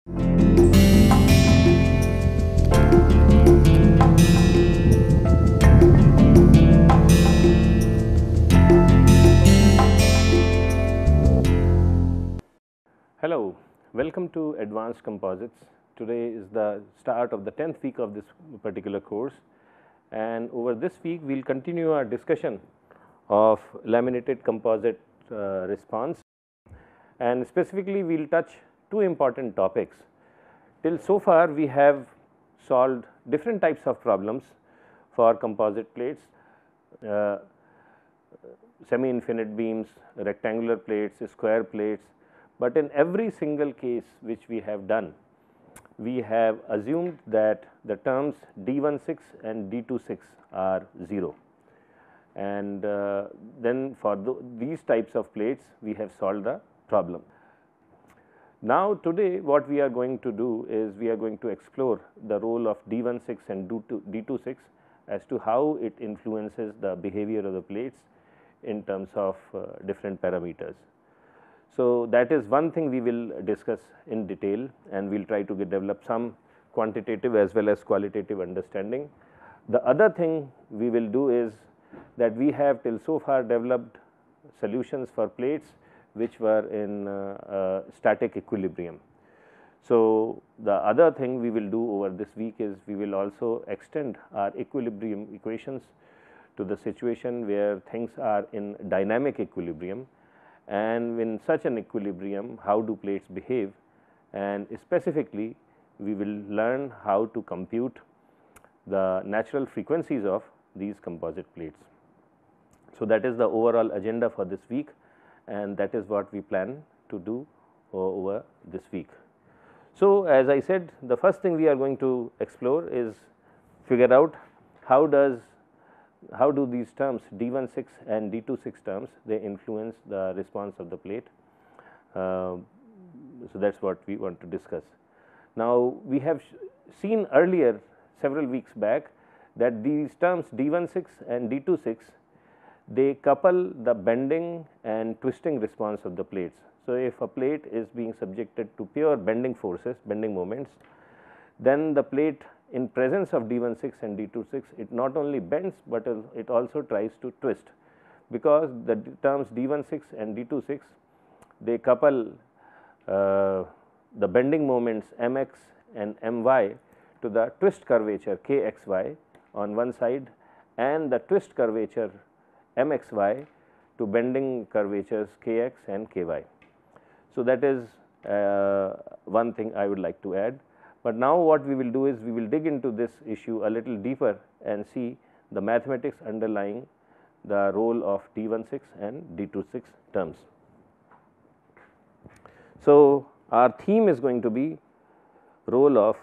Hello, welcome to Advanced Composites. Today is the start of the 10th week of this particular course, and over this week we will continue our discussion of laminated composite response, and specifically we will touch two important topics. Till so far we have solved different types of problems for composite plates, semi-infinite beams, rectangular plates, square plates, but in every single case which we have done, we have assumed that the terms D16 and D26 are 0, and then for these types of plates we have solved the problem. Now, today what we are going to do is we are going to explore the role of D16 and D26 as to how it influences the behavior of the plates in terms of different parameters. So, that is one thing we will discuss in detail, and we will try to develop some quantitative as well as qualitative understanding. The other thing we will do is that we have till so far developed solutions for plates which were in static equilibrium. So, the other thing we will do over this week is we will also extend our equilibrium equations to the situation where things are in dynamic equilibrium, and in such an equilibrium how do plates behave, and specifically we will learn how to compute the natural frequencies of these composite plates. So, that is the overall agenda for this week, and that is what we plan to do over this week. So, as I said, the first thing we are going to explore is figure out how do these terms D16 and D26 terms they influence the response of the plate. So, that is what we want to discuss. Now, we have seen earlier several weeks back that these terms D16 and D26 they couple the bending and twisting response of the plates. So, if a plate is being subjected to pure bending forces, bending moments, then the plate in presence of D16 and D26 it not only bends, but it also tries to twist, because the terms D16 and D26 they couple the bending moments mx and my to the twist curvature kxy on one side, and the twist curvature mxy to bending curvatures kx and ky. So, that is one thing I would like to add. But now what we will do is we will dig into this issue a little deeper and see the mathematics underlying the role of D16 and D26 terms. So, our theme is going to be role of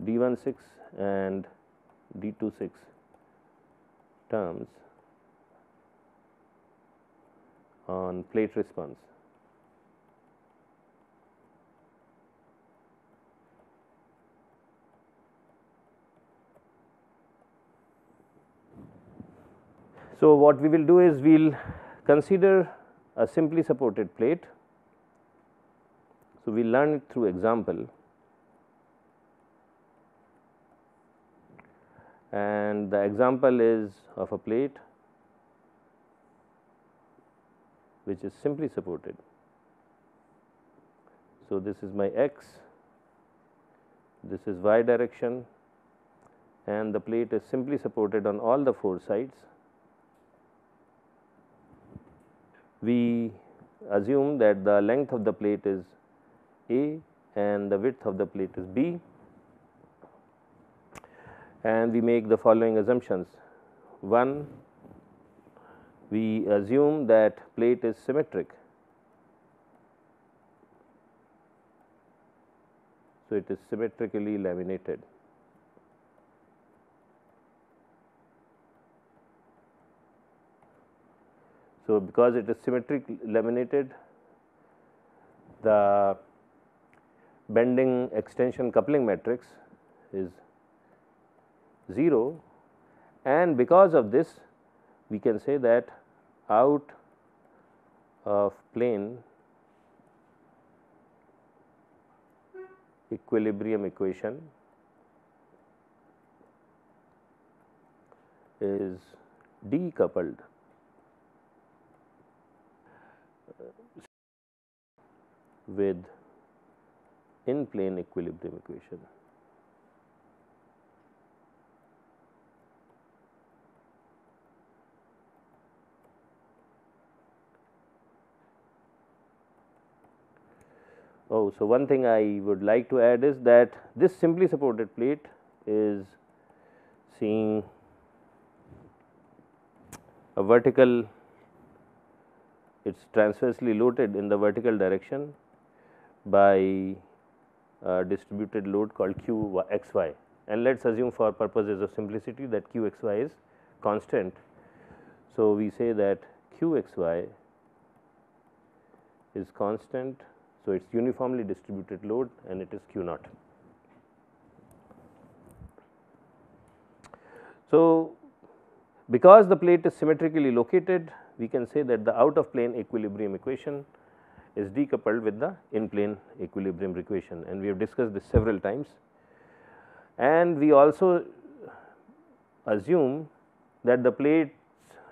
D16 and D26 terms on plate response. So, what we will do is we will consider a simply supported plate. So, we learn it through example, and the example is of a plate which is simply supported. So, this is my x, this is y direction, and the plate is simply supported on all the four sides. We assume that the length of the plate is A and the width of the plate is B, and we make the following assumptions. 1, we assume that plate is symmetric. So, it is symmetrically laminated. So, because it is symmetrically laminated, the bending extension coupling matrix is 0, and because of this we can say that out of plane equilibrium equation is decoupled with in plane equilibrium equation. Oh, so one thing I would like to add is that this simply supported plate is seeing a vertical, it is transversely loaded in the vertical direction by a distributed load called Q x y, and let us assume for purposes of simplicity that Q x y is constant. So, we say that Q x y is constant. So, it is uniformly distributed load and it is Q naught. So, because the plate is symmetrically located, we can say that the out of plane equilibrium equation is decoupled with the in plane equilibrium equation, and we have discussed this several times. And we also assume that the plate's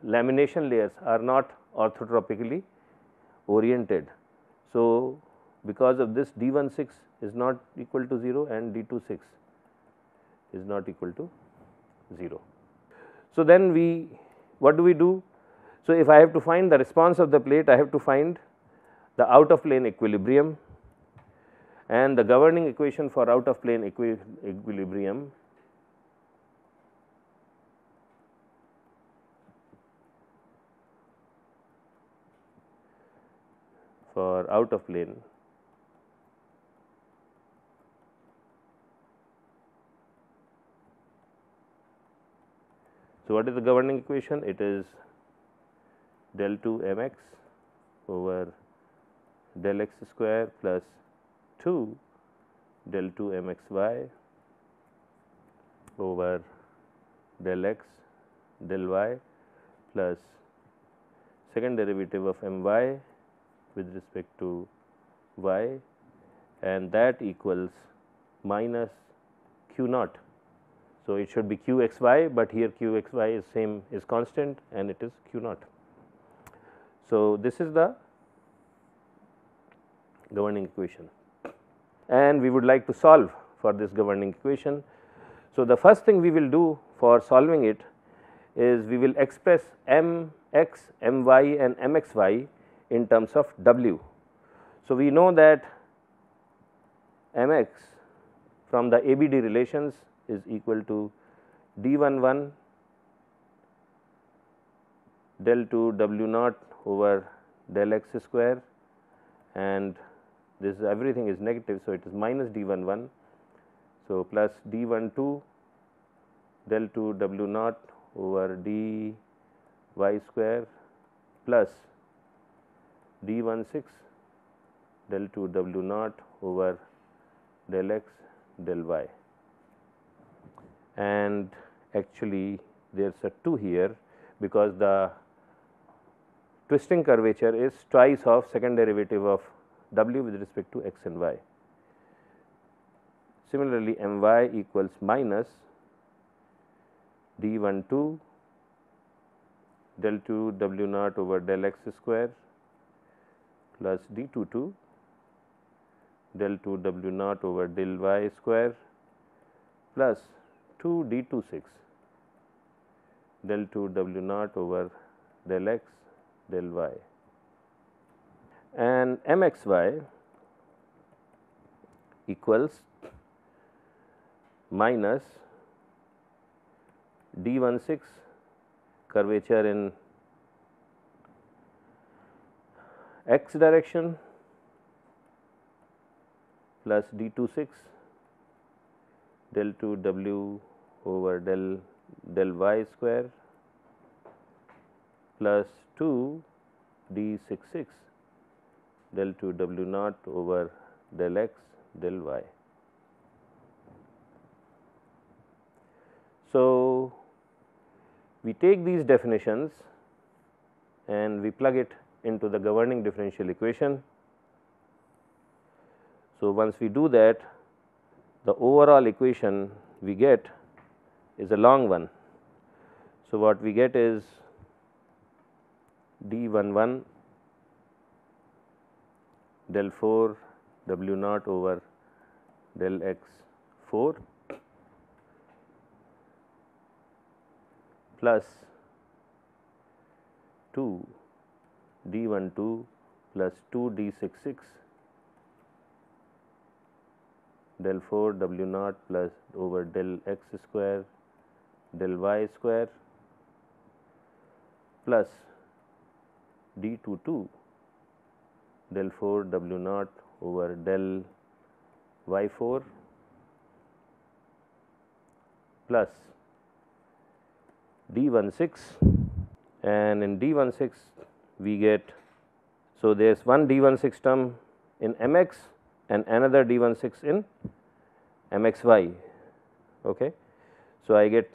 lamination layers are not orthotropically oriented. So, because of this D16 is not equal to 0 and D26 is not equal to 0. So, then what do we do? So, if I have to find the response of the plate, I have to find the out of plane equilibrium, and the governing equation for out of plane equilibrium for out of plane so what is the governing equation? It is del 2 mx over del x square plus 2 del 2 mxy over del x del y plus second derivative of my with respect to y, and that equals minus q naught. So, it should be q x y, but here q x y is constant and it is q naught. So, this is the governing equation, and we would like to solve for this governing equation. So, the first thing we will do for solving it is we will express m x, m y and m x y in terms of w. So, we know that m x from the ABD relations is equal to d11 del 2 w naught over del x square, and this everything is negative. So, it is minus d11. So, plus d12 del 2 w naught over d y square plus d16 del 2 w naught over del x del y, and actually there is a 2 here because the twisting curvature is twice of second derivative of w with respect to x and y. Similarly, m y equals minus d12 del 2 w naught over del x square plus d22 del 2 w naught over del y square plus 2 d26 del 2 w naught over del x del y, and mxy equals minus d16 curvature in x direction plus d26 del 2 w over del y square plus 2 d66 del 2 w naught over del x del y. So, we take these definitions and we plug it into the governing differential equation. So, once we do that, the overall equation we get is a long one. So, what we get is d11 del 4 W naught over del x 4 plus 2 d12 plus 2 d66 del 4 W naught plus over del x square del y square plus d22 del 4 W naught over del y 4 plus d16, and in d16 we get, so there is one d16 term in mx and another d16 in mxy. Okay. So, I get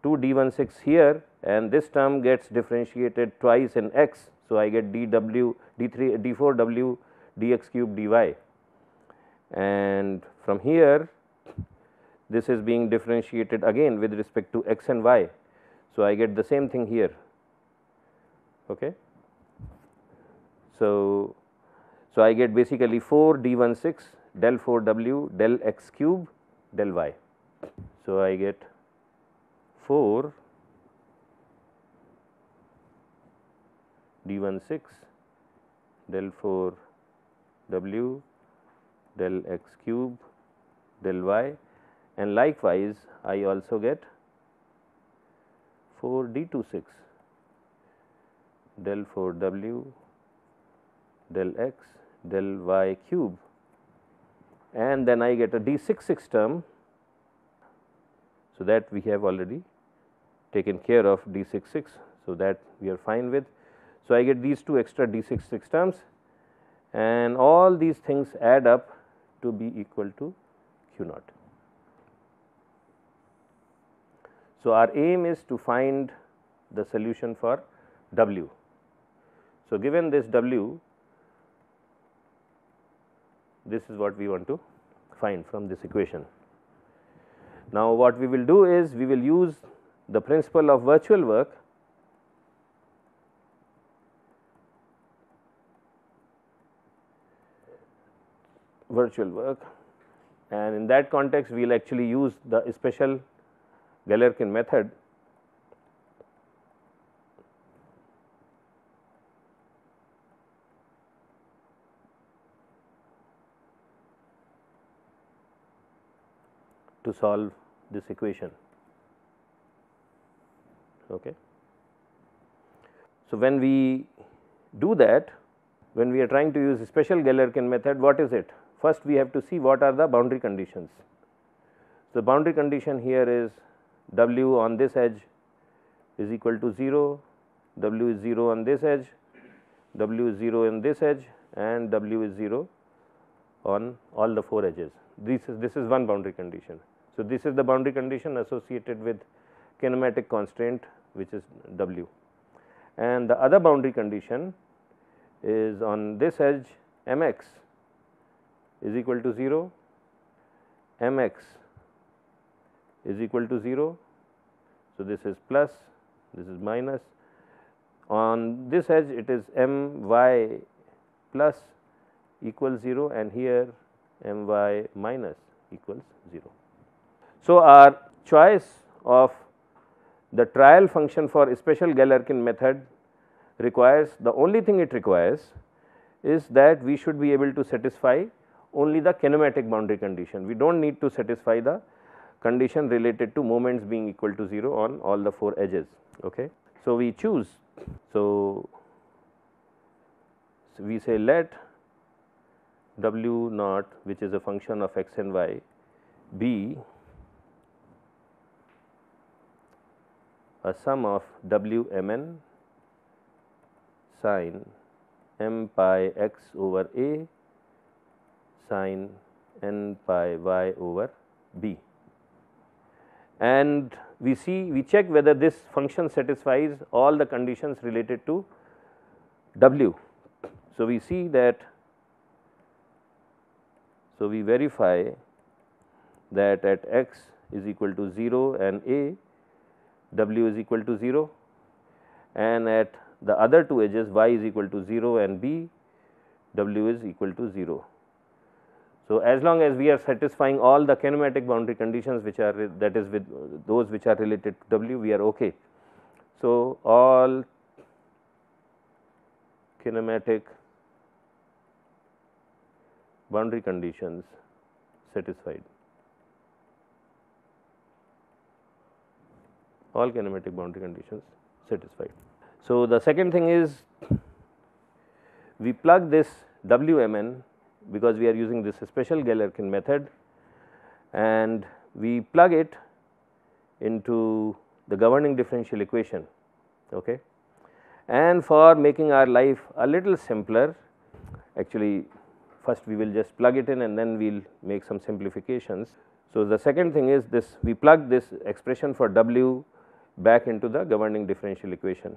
2 d16 here and this term gets differentiated twice in x. So, I get dw d3 d4w dx cube dy, and from here this is being differentiated again with respect to x and y. So, I get the same thing here. Okay. So, I get basically 4 d16 del 4w del x cube del y. So, I get 4 d16 del 4 w del x cube del y, and likewise I also get 4 d26 del 4 w del x del y cube, and then I get a d66 term. So, that we have already taken care of d66. So, that we are fine with. So, I get these two extra d66 terms, and all these things add up to be equal to q naught. So, our aim is to find the solution for W. So, given this W, this is what we want to find from this equation. Now, what we will do is we will use the principle of virtual work and in that context we will actually use the special Galerkin method to solve this equation. Okay. So, when we do that, when we are trying to use a special Galerkin method, what is it? First we have to see what are the boundary conditions. The boundary condition here is W on this edge is equal to 0, W is 0 on this edge, W is 0 on this edge, and W is 0 on all the 4 edges. This is one boundary condition. So, this is the boundary condition associated with kinematic constraint, which is W, and the other boundary condition is on this edge mx is equal to 0, mx is equal to 0. So, this is plus, this is minus. On this edge it is my plus equals 0, and here my minus equals 0. So, our choice of the trial function for a special Galerkin method requires, the only thing it requires is that we should be able to satisfy only the kinematic boundary condition. We do not need to satisfy the condition related to moments being equal to 0 on all the 4 edges. Okay. So, we choose. So, we say let W naught, which is a function of x and y, be a sum of W m n sin m pi x over a sin n pi y over b, and we check whether this function satisfies all the conditions related to W. So, we see that, so we verify that at x is equal to 0 and a, w is equal to 0, and at the other two edges y is equal to 0 and b, w is equal to 0. So, as long as we are satisfying all the kinematic boundary conditions which are, that is with those which are related to w, we are okay. So, all kinematic boundary conditions satisfied, all kinematic boundary conditions satisfied. So, the second thing is we plug this Wmn, because we are using this special Galerkin method, and we plug it into the governing differential equation. Okay. And for making our life a little simpler, actually first we will just plug it in and then we will make some simplifications. So, the second thing is this, we plug this expression for w back into the governing differential equation.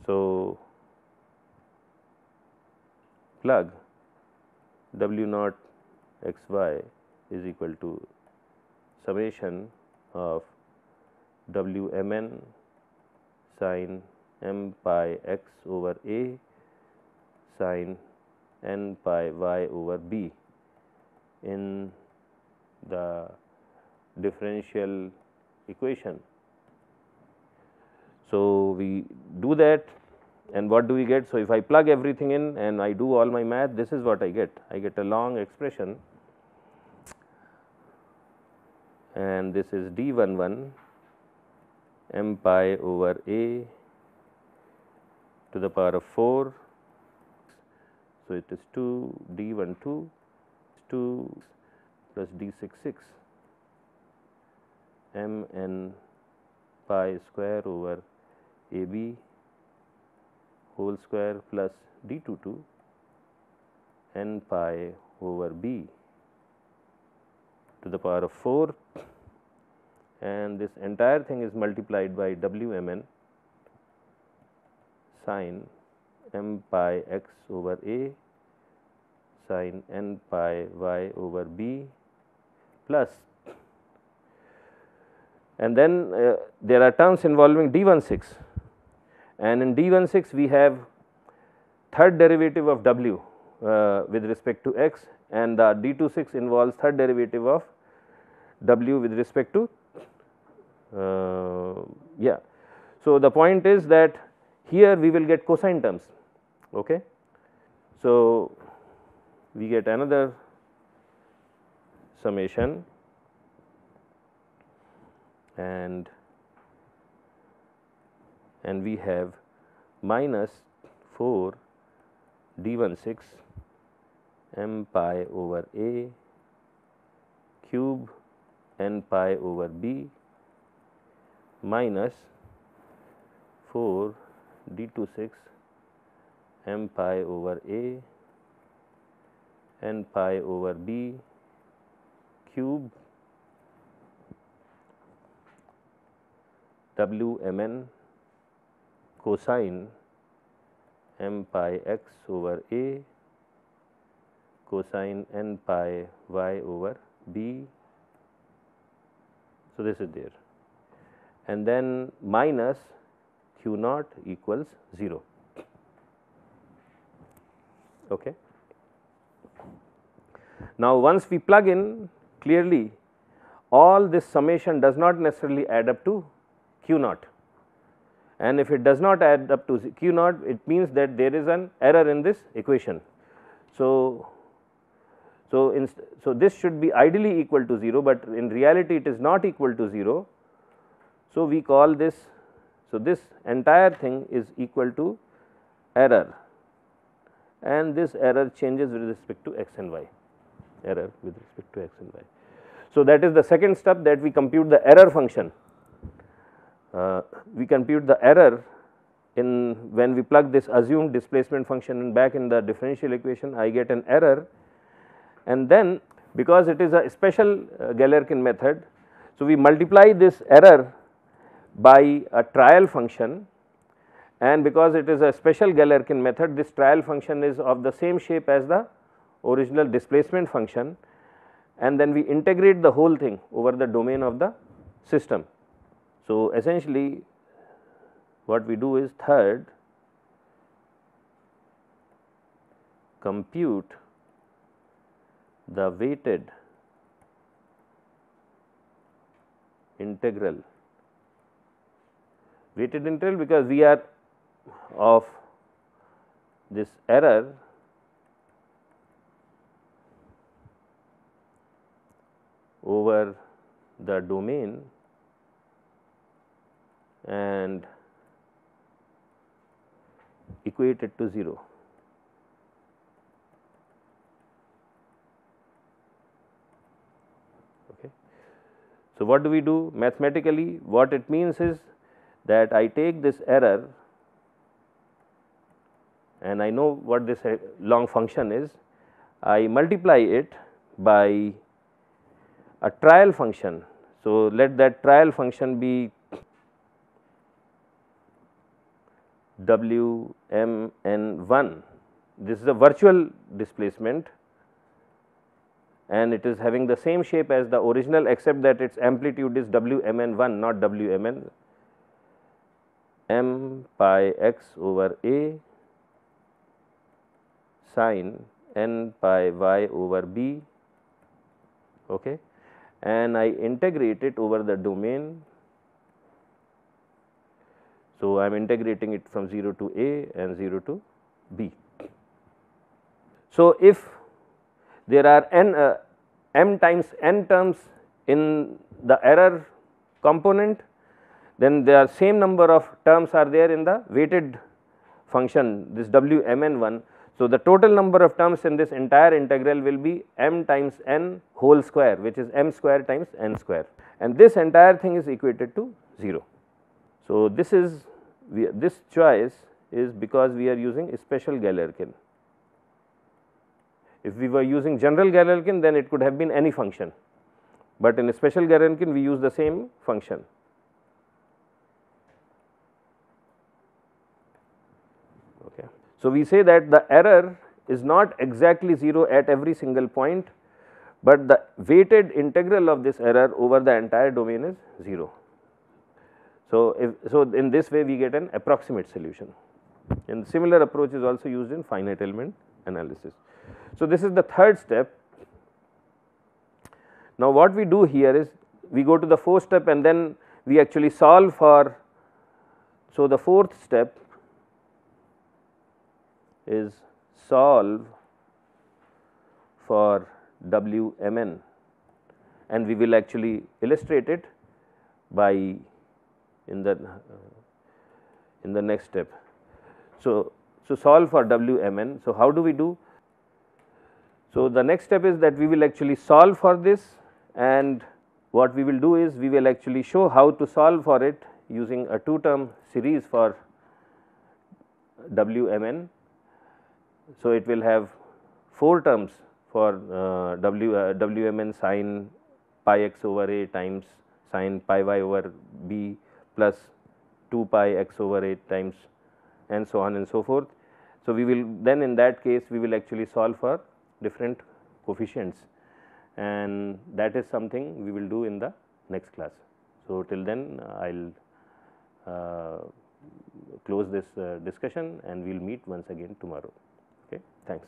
So, plug w naught x y is equal to summation of w m n sin m pi x over a sin n pi y over b in the differential equation. So, we do that, and what do we get? So, if I plug everything in and I do all my math, this is what I get. I get a long expression, and this is d11 m pi over a to the power of 4. So, it is 2 d12 2 plus d66 m n pi square over a b whole square plus d22 n pi over b to the power of 4, and this entire thing is multiplied by Wmn sin m pi x over a sin n pi y over b plus, and then there are terms involving d16, and in d16 we have third derivative of w with respect to x, and the d26 involves third derivative of w with respect to yeah. So, the point is that here we will get cosine terms. Okay. So, we get another summation, and we have minus 4 d16 m pi over a cube n pi over b minus 4 d26 m pi over a n pi over b cube Wmn cosine m pi x over a cosine n pi y over b. So, this is there, and then minus q naught equals 0. Okay. Now, once we plug in, clearly all this summation does not necessarily add up to q naught, and if it does not add up to q naught, it means that there is an error in this equation. So, this should be ideally equal to 0, but in reality it is not equal to 0. So, we call this, so this entire thing is equal to error, and this error changes with respect to x and y, error with respect to x and y. So, that is the second step, that we compute the error function. We compute the error in when we plug this assumed displacement function in back in the differential equation. I get an error, and then because it is a special Galerkin method, so we multiply this error by a trial function, and because it is a special Galerkin method, this trial function is of the same shape as the original displacement function, and then we integrate the whole thing over the domain of the system. So, essentially what we do is third, compute the weighted integral, because we are of this error over the domain and equate it to 0. Okay. So, what do we do mathematically? What it means is that I take this error and I know what this long function is, I multiply it by a trial function. So, let that trial function be Wmn1. This is a virtual displacement and it is having the same shape as the original, except that its amplitude is Wmn1, not Wmn. M pi x over a sin n pi y over b, okay, and I integrate it over the domain. So, I am integrating it from 0 to a and 0 to b. So, if there are m times n terms in the error component, then there are same number of terms are there in the weighted function, this Wmn1. So, the total number of terms in this entire integral will be m times n whole square, which is m square times n square, and this entire thing is equated to 0. So, this choice is because we are using a special Galerkin. If we were using general Galerkin, then it could have been any function, but in a special Galerkin we use the same function. Okay. So, we say that the error is not exactly 0 at every single point, but the weighted integral of this error over the entire domain is 0. So, in this way we get an approximate solution, and similar approach is also used in finite element analysis. So, this is the third step. Now, what we do here is we go to the fourth step and then we actually solve for. So, the fourth step is solve for Wmn, and we will actually illustrate it by in the next step. So, solve for Wmn. So, how do we do? So, the next step is that we will actually solve for this, and what we will do is we will actually show how to solve for it using a 2-term series for Wmn. So, it will have 4 terms for Wmn sin pi x over a times sin pi y over b plus 2 pi x over a times and so on and so forth. So, we will then in that case we will actually solve for different coefficients, and that is something we will do in the next class. So, till then I will close this discussion and we will meet once again tomorrow. Okay. Thanks.